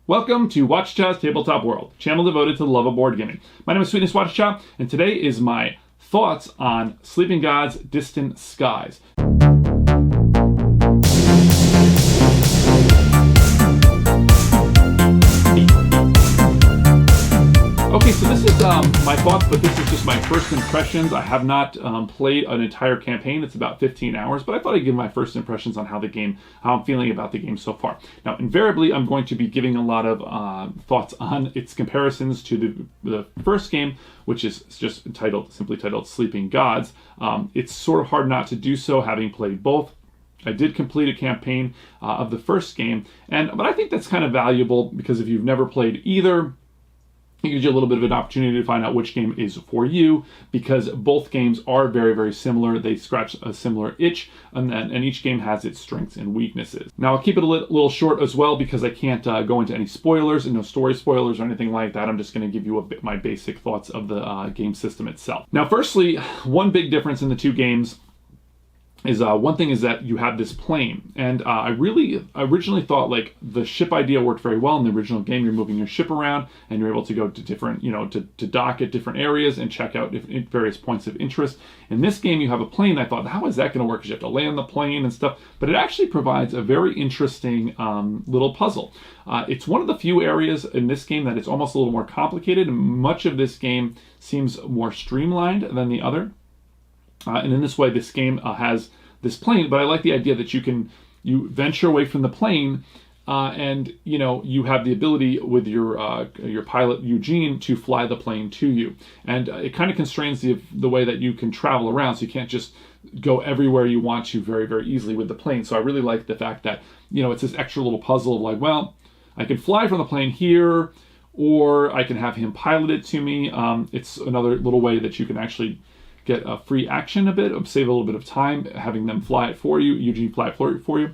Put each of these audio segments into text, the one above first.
Welcome to Whachacha's Tabletop World, a channel devoted to the love of board gaming. My name is Sweetness Whachacha, and today is my thoughts on Sleeping Gods: Distant Skies. Okay, so this is my thoughts, but this is just my first impressions. I have not played an entire campaign. It's about 15 hours, but I thought I'd give my first impressions on how I'm feeling about the game so far. Now, invariably, I'm going to be giving a lot of thoughts on its comparisons to the first game, which is just simply titled Sleeping Gods. It's sort of hard not to do so, having played both. I did complete a campaign of the first game, but I think that's kind of valuable because if you've never played either, it gives you a little bit of an opportunity to find out which game is for you, because both games are very, very similar. They scratch a similar itch, and each game has its strengths and weaknesses. Now, I'll keep it a little short as well because I can't go into any spoilers and no story spoilers or anything like that. I'm just going to give you my basic thoughts of the game system itself. Now, firstly, one big difference in the two games is one thing is that you have this plane, and I originally thought like the ship idea worked very well in the original game. You're moving your ship around and you're able to go to different, to dock at different areas and check out various points of interest. In this game, you have a plane. I thought, how is that going to work? Because you have to land the plane and stuff, but it actually provides a very interesting little puzzle. It's one of the few areas in this game that it's almost a little more complicated, and much of this game seems more streamlined than the other. And in this way, this game has this plane, but I like the idea that you venture away from the plane, and you have the ability with your pilot Eugene to fly the plane to you, and it kind of constrains the way that you can travel around, so you can't just go everywhere you want to very, very easily with the plane. So I really like the fact that it's this extra little puzzle of like, well, I can fly from the plane here, or I can have him pilot it to me. It's another little way that you can actually get a free action save a little bit of time, having them fly it for you, Eugene fly it for you.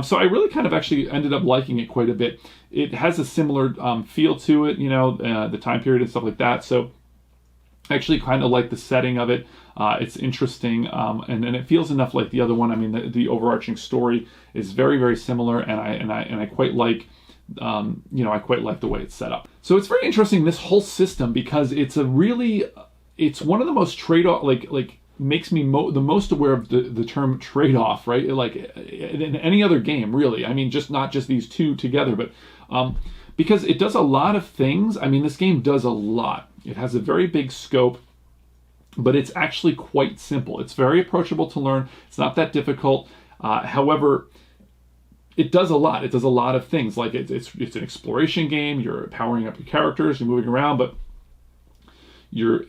So I really kind of actually ended up liking it quite a bit. It has a similar feel to it, the time period and stuff like that. So I actually kind of like the setting of it. It's interesting, and it feels enough like the other one. I mean, the overarching story is very, very similar, and I quite like. I quite like the way it's set up. So it's very interesting, this whole system, because it's one of the most trade-off, like makes me the most aware of the term trade-off, right? Like in any other game, really. I mean, not just these two together, but because it does a lot of things. I mean, this game does a lot. It has a very big scope, but it's actually quite simple. It's very approachable to learn. It's not that difficult. However, it does a lot. It does a lot of things. Like it's an exploration game. You're powering up your characters. You're moving around, but you're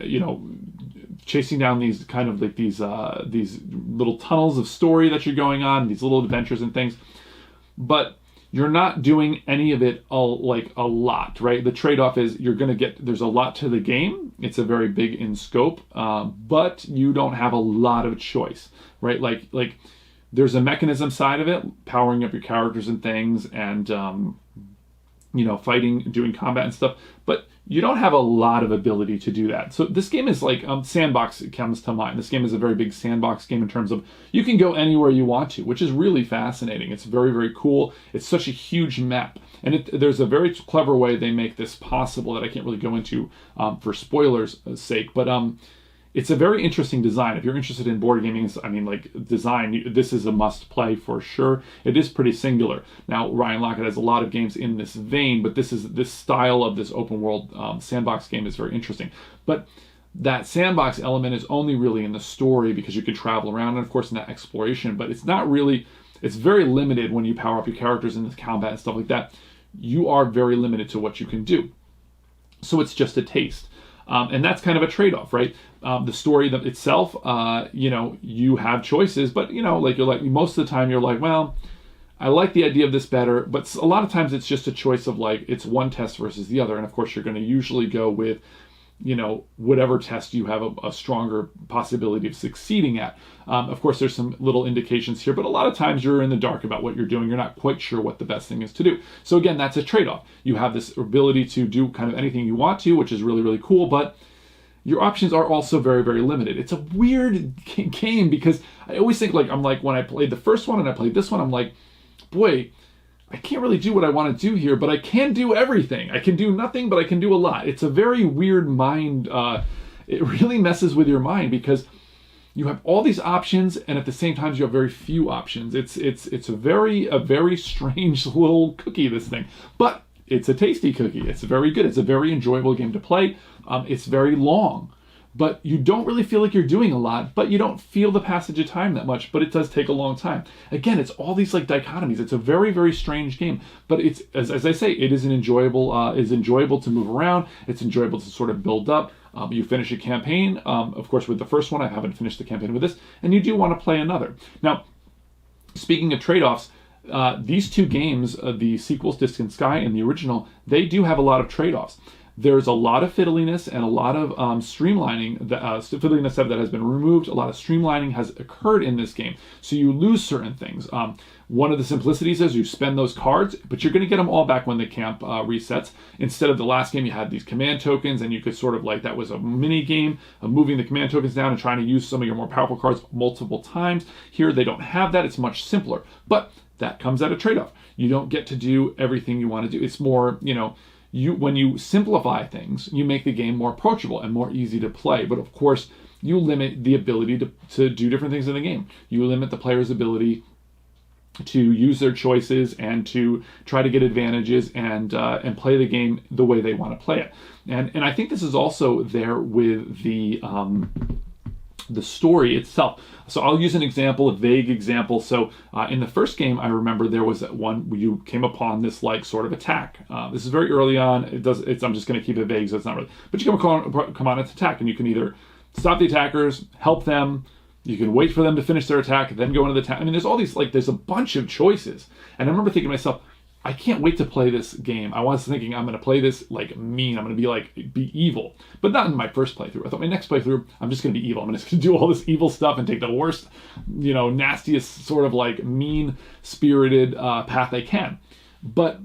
chasing down these kind of like these little tunnels of story that you're going on, these little adventures and things, but you're not doing any of it a lot, right? The trade-off is there's a lot to the game. It's a very big in scope, but you don't have a lot of choice, right? Like there's a mechanism side of it, powering up your characters and things, and fighting, doing combat and stuff, but you don't have a lot of ability to do that. So this game is like sandbox comes to mind. This game is a very big sandbox game in terms of you can go anywhere you want to, which is really fascinating. It's very, very cool. It's such a huge map, and there's a very clever way they make this possible that I can't really go into for spoilers' sake, but it's a very interesting design. If you're interested in board gaming, design, this is a must play for sure. It is pretty singular. Now, Ryan Lockett has a lot of games in this vein, but this style of this open world sandbox game is very interesting. But that sandbox element is only really in the story because you can travel around, and of course in that exploration, but it's very limited when you power up your characters in the combat and stuff like that. You are very limited to what you can do. So it's just a taste. And that's kind of a trade-off, right? The story itself, you have choices, but most of the time you're like, well, I like the idea of this better, but a lot of times it's just a choice of it's one test versus the other, and of course you're going to usually go with whatever test you have a stronger possibility of succeeding at. Of course, there's some little indications here, but a lot of times you're in the dark about what you're doing. You're not quite sure what the best thing is to do. So again, that's a trade-off. You have this ability to do kind of anything you want to, which is really, really cool, but your options are also very, very limited. It's a weird game because I always think when I played the first one and I played this one, I'm like, boy, I can't really do what I want to do here, but I can do everything. I can do nothing, but I can do a lot. It's a very weird mind. It really messes with your mind because you have all these options, and at the same time, you have very few options. It's a very strange little cookie, this thing. But it's a tasty cookie. It's very good. It's a very enjoyable game to play. It's very long, but you don't really feel like you're doing a lot, but you don't feel the passage of time that much, but it does take a long time. Again, it's all these like dichotomies. It's a very strange game, but it's, as I say, it is enjoyable to move around. It's enjoyable to sort of build up. You finish a campaign, of course, with the first one. I haven't finished the campaign with this, and you do want to play another. Now, speaking of trade-offs, these two games, the sequels, Distant Sky and the original, they do have a lot of trade-offs. There's a lot of fiddliness and a lot of streamlining, fiddliness that has been removed. A lot of streamlining has occurred in this game. So you lose certain things. One of the simplicities is you spend those cards, but you're going to get them all back when the camp resets. Instead of the last game, you had these command tokens, and you could sort of like, that was a mini game of moving the command tokens down and trying to use some of your more powerful cards multiple times. Here, they don't have that. It's much simpler. But that comes at a trade-off. You don't get to do everything you want to do. It's more, when you simplify things, you make the game more approachable and more easy to play. But of course, you limit the ability to do different things in the game. You limit the player's ability to use their choices and to try to get advantages and play the game the way they want to play it. And I think this is also there with the story itself. So I'll use an example, a vague example. So in the first game, I remember there was that one where you came upon this like sort of attack. This is very early on. I'm just going to keep it vague, so it's not really. But you come on its attack, and you can either stop the attackers, help them. You can wait for them to finish their attack, then go into the attack. I mean, there's all these there's a bunch of choices. And I remember thinking to myself, I can't wait to play this game. I was thinking I'm going to play this like mean. I'm going to be evil. But not in my first playthrough. I thought my next playthrough, I'm just going to be evil. I'm just going to do all this evil stuff and take the worst, nastiest sort of like mean-spirited path I can. But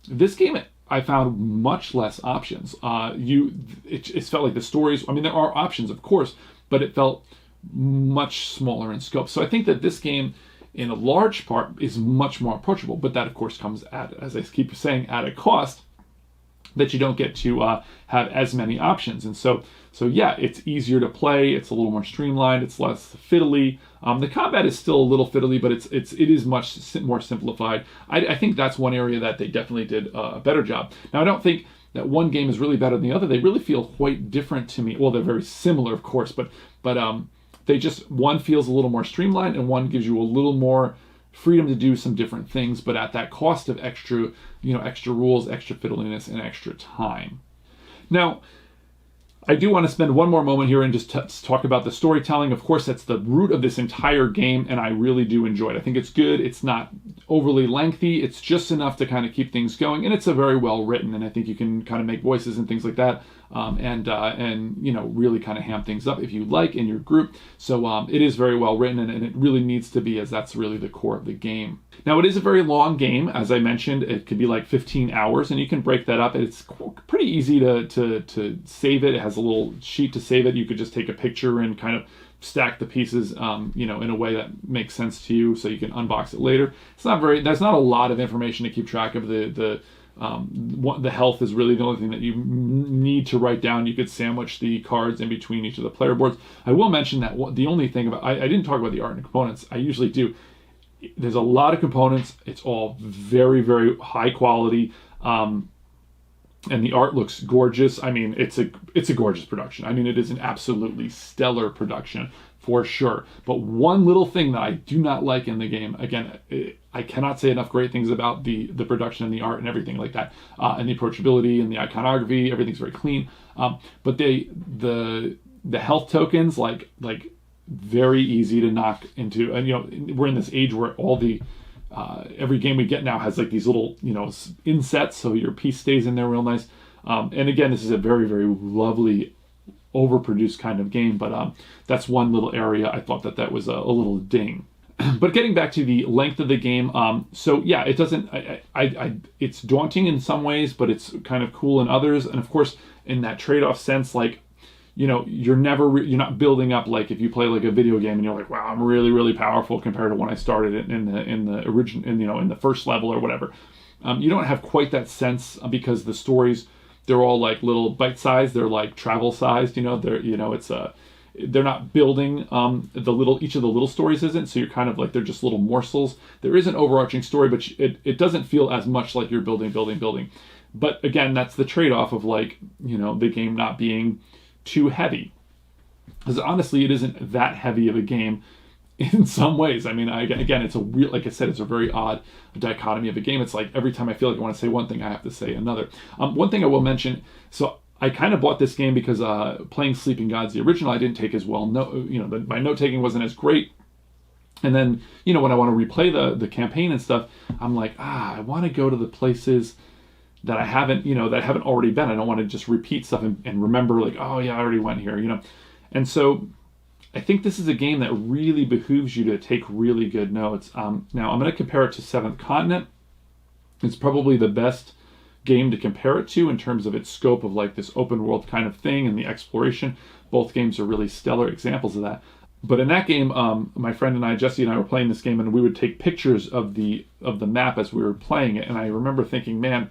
this game, I found much less options. It felt like the stories, there are options, of course, but it felt much smaller in scope. So I think that this game, in a large part, is much more approachable, but that of course comes at, as I keep saying, at a cost that you don't get to have as many options. And so yeah, it's easier to play. It's a little more streamlined. It's less fiddly. The combat is still a little fiddly, but it is much more simplified. I think that's one area that they definitely did a better job. Now, I don't think that one game is really better than the other. They really feel quite different to me. Well, they're very similar, of course, but they just, one feels a little more streamlined and one gives you a little more freedom to do some different things, but at that cost of extra rules, extra fiddliness, and extra time. Now, I do want to spend one more moment here and just talk about the storytelling. Of course, that's the root of this entire game, and I really do enjoy it. I think it's good. It's not overly lengthy. It's just enough to kind of keep things going, and it's a very well written, and I think you can kind of make voices and things like that, and really kind of ham things up if you like in your group. So it is very well written, and it really needs to be, as that's really the core of the game. Now, it is a very long game. As I mentioned, it could be like 15 hours, and you can break that up. It's pretty easy to save it. It has a little sheet to save it. You could just take a picture and kind of stack the pieces, in a way that makes sense to you, so you can unbox it later. There's not a lot of information to keep track of. The health is really the only thing that you need to write down. You could sandwich the cards in between each of the player boards. I will mention that the only thing about, I didn't talk about the art and components. I usually do. There's a lot of components. It's all very, very high quality. And the art looks gorgeous. It's a gorgeous production. It is an absolutely stellar production for sure. But one little thing that I do not like in the game, again, I cannot say enough great things about the production and the art and everything like that, and the approachability and the iconography. Everything's very clean. But the health tokens, like very easy to knock into. And we're in this age where all the every game we get now has like these little insets, so your piece stays in there real nice. And again, this is a very, very lovely, overproduced kind of game, but that's one little area I thought that was a little ding. But getting back to the length of the game, so yeah, it doesn't. It's daunting in some ways, but it's kind of cool in others. And of course, in that trade-off sense, like you're not building up like if you play like a video game and you're like, wow, I'm really, really powerful compared to when I started in the original, in the first level or whatever. You don't have quite that sense because the stories, they're all like little bite sized. They're like travel sized. They're not building each of the little stories isn't. So you're kind of like they're just little morsels. There is an overarching story, but it doesn't feel as much like you're building. But again, that's the trade-off of like the game not being too heavy, because honestly, it isn't that heavy of a game in some ways. I mean, again, it's like I said, it's a very odd dichotomy of a game. It's like every time I feel like I want to say one thing, I have to say another. One thing I will mention, so I kind of bought this game because playing Sleeping Gods, the original, I didn't take as well. My note taking wasn't as great. And then, when I want to replay the campaign and stuff, I'm like, I want to go to the places that I haven't already been. I don't want to just repeat stuff and remember like, oh yeah, I already went here, And so I think this is a game that really behooves you to take really good notes. Now I'm going to compare it to Seventh Continent. It's probably the best game to compare it to in terms of its scope of like this open world kind of thing and the exploration. Both games are really stellar examples of that. But in that game, my friend and I, Jesse and I, were playing this game, and we would take pictures of the map as we were playing it. And I remember thinking, man,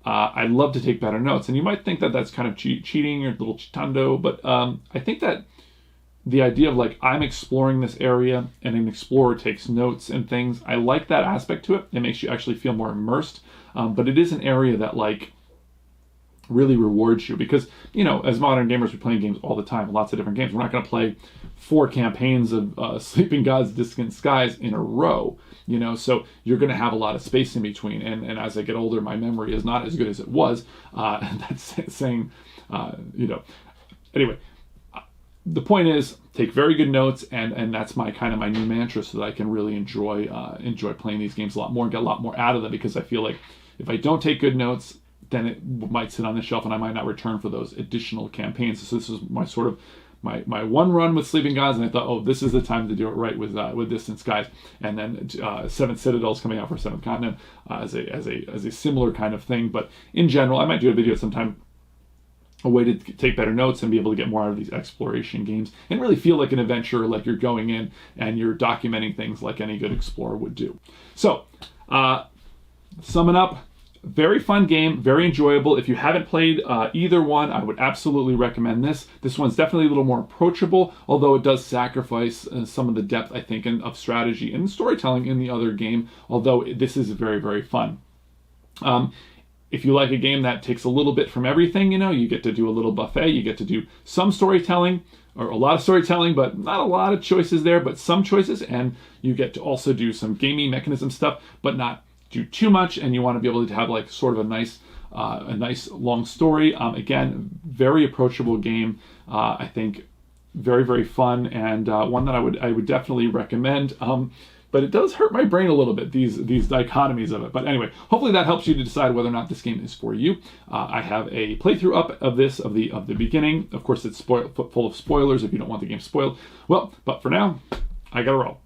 I'd love to take better notes. And you might think that that's kind of cheating or a little chitando, but I think that the idea of like, I'm exploring this area and an explorer takes notes and things, I like that aspect to it. It makes you actually feel more immersed. But it is an area that like really rewards you because, as modern gamers, we're playing games all the time, lots of different games. We're not going to play 4 campaigns of Sleeping Gods, Distant Skies in a row. So you're going to have a lot of space in between. And as I get older, my memory is not as good as it was. And that's saying, Anyway, the point is, take very good notes, and that's my new mantra, so that I can really enjoy playing these games a lot more and get a lot more out of them. Because I feel like if I don't take good notes, then it might sit on the shelf, and I might not return for those additional campaigns. So this is my sort of my one run with Sleeping Gods, and I thought, this is the time to do it right with Distant Skies, and then Seventh Citadel's coming out for Seventh Continent as a similar kind of thing. But in general, I might do a video sometime, a way to take better notes and be able to get more out of these exploration games and really feel like an adventurer, like you're going in and you're documenting things like any good explorer would do. So, summing up. Very fun game, very enjoyable. If you haven't played either one, I would absolutely recommend this. This one's definitely a little more approachable, although it does sacrifice some of the depth, I think, of strategy and storytelling in the other game, although this is very, very fun. If you like a game that takes a little bit from everything, you get to do a little buffet, you get to do some storytelling, or a lot of storytelling, but not a lot of choices there, but some choices, and you get to also do some gaming mechanism stuff, but not do too much, and you want to be able to have like sort of a nice long story. Again, very approachable game. I think very, very fun, and one that I would definitely recommend. But it does hurt my brain a little bit, these dichotomies of it. But anyway, hopefully that helps you to decide whether or not this game is for you. I have a playthrough up of this of the beginning. Of course, it's full of spoilers if you don't want the game spoiled. Well, but for now, I gotta roll.